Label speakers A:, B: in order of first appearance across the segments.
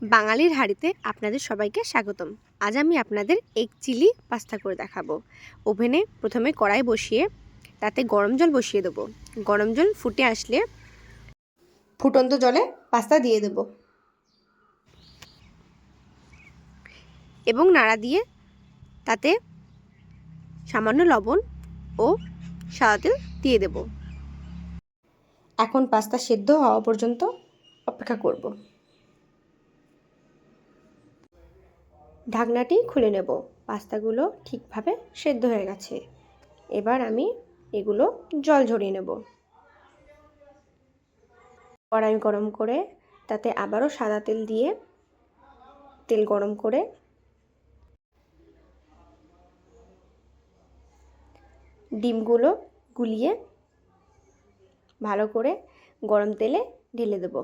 A: বাঙালির হাঁড়িতে আপনাদের সবাইকে স্বাগতম। আজ আমি আপনাদের এগ চিলি পাস্তা করে দেখাবো। ওভেনে প্রথমে কড়াই বসিয়ে তাতে গরম জল বসিয়ে দেবো। গরম জল ফুটে আসলে ফুটন্ত জলে পাস্তা দিয়ে দেব এবং নাড়া দিয়ে তাতে সামান্য লবণ ও সাদা তেল দিয়ে দেব। এখন পাস্তা সেদ্ধ হওয়া পর্যন্ত অপেক্ষা করব। ঢাকনাটি খুলে নেব। পাস্তাগুলো ঠিকভাবে সেদ্ধ হয়ে গেছে। এবার আমি এগুলো জল ঝরিয়ে নেব। কড়াই গরম করে তাতে আবারও সাদা তেল দিয়ে তেল গরম করে ডিমগুলো গুলিয়ে ভালো করে গরম তেলে ঢেলে দেব।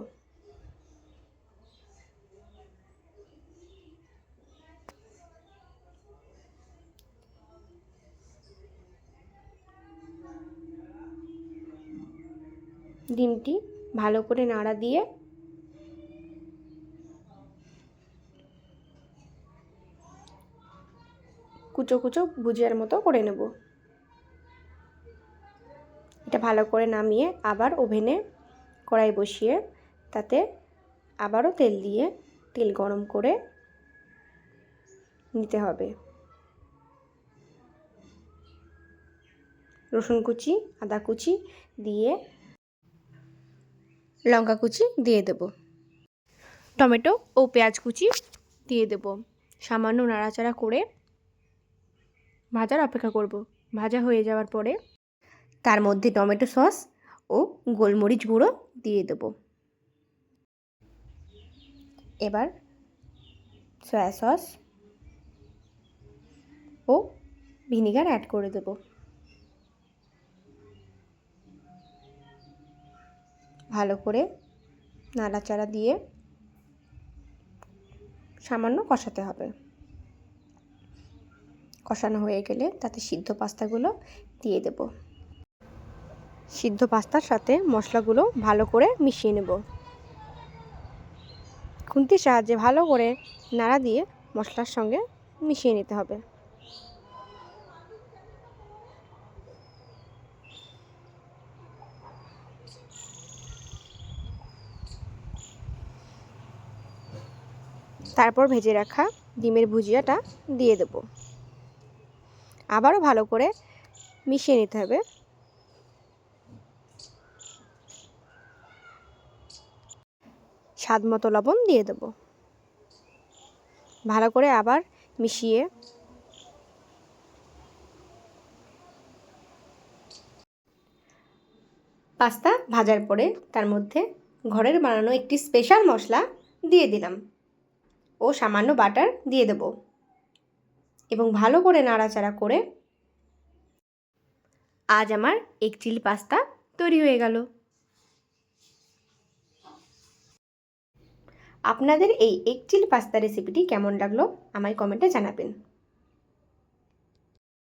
A: ডিমটি ভালো করে নাড়া দিয়ে কুচো কুচো ভুজিয়ার মতো করে নেব। এটা ভালো করে নামিয়ে আবার ওভেনে কড়াই বসিয়ে তাতে আবারও তেল দিয়ে তেল গরম করে নিতে হবে। রসুন কুচি, আদা কুচি দিয়ে লঙ্কা কুচি দিয়ে দেব। টমেটো ও পেঁয়াজ কুচি দিয়ে দেব। সামান্য নাড়াচাড়া করে ভাজার অপেক্ষা করব। ভাজা হয়ে যাওয়ার পরে তার মধ্যে টমেটো সস ও গোলমরিচ গুঁড়ো দিয়ে দেব। এবার সয়া সস ও ভিনিগার অ্যাড করে দেব। ভালো করে নাড়াচাড়া দিয়ে সামান্য কষাতে হবে। কষানো হয়ে গেলে তাতে সিদ্ধ পাস্তাগুলো দিয়ে দেব। সিদ্ধ পাস্তার সাথে মশলাগুলো ভালো করে মিশিয়ে নেব। খুন্তির সাহায্যে ভালো করে নাড়া দিয়ে মশলার সঙ্গে মিশিয়ে নিতে হবে। তারপর ভেজে রাখা ডিমের ভুজিয়াটা দিয়ে দেব। আবারও ভালো করে মিশিয়ে নিতে হবে। স্বাদ মতো লবণ দিয়ে দেব। ভালো করে আবার মিশিয়ে পাস্তা ভাজার পরে তার মধ্যে ঘরের বানানো একটি স্পেশাল মশলা দিয়ে দিলাম ও সামান্য বাটার দিয়ে দেব এবং ভালো করে নাড়াচাড়া করে আজ আমার এগ চিলি পাস্তা তৈরি হয়ে গেল। আপনাদের এই এগ চিলি পাস্তা রেসিপিটি কেমন লাগলো আমায় কমেন্টে জানাবেন।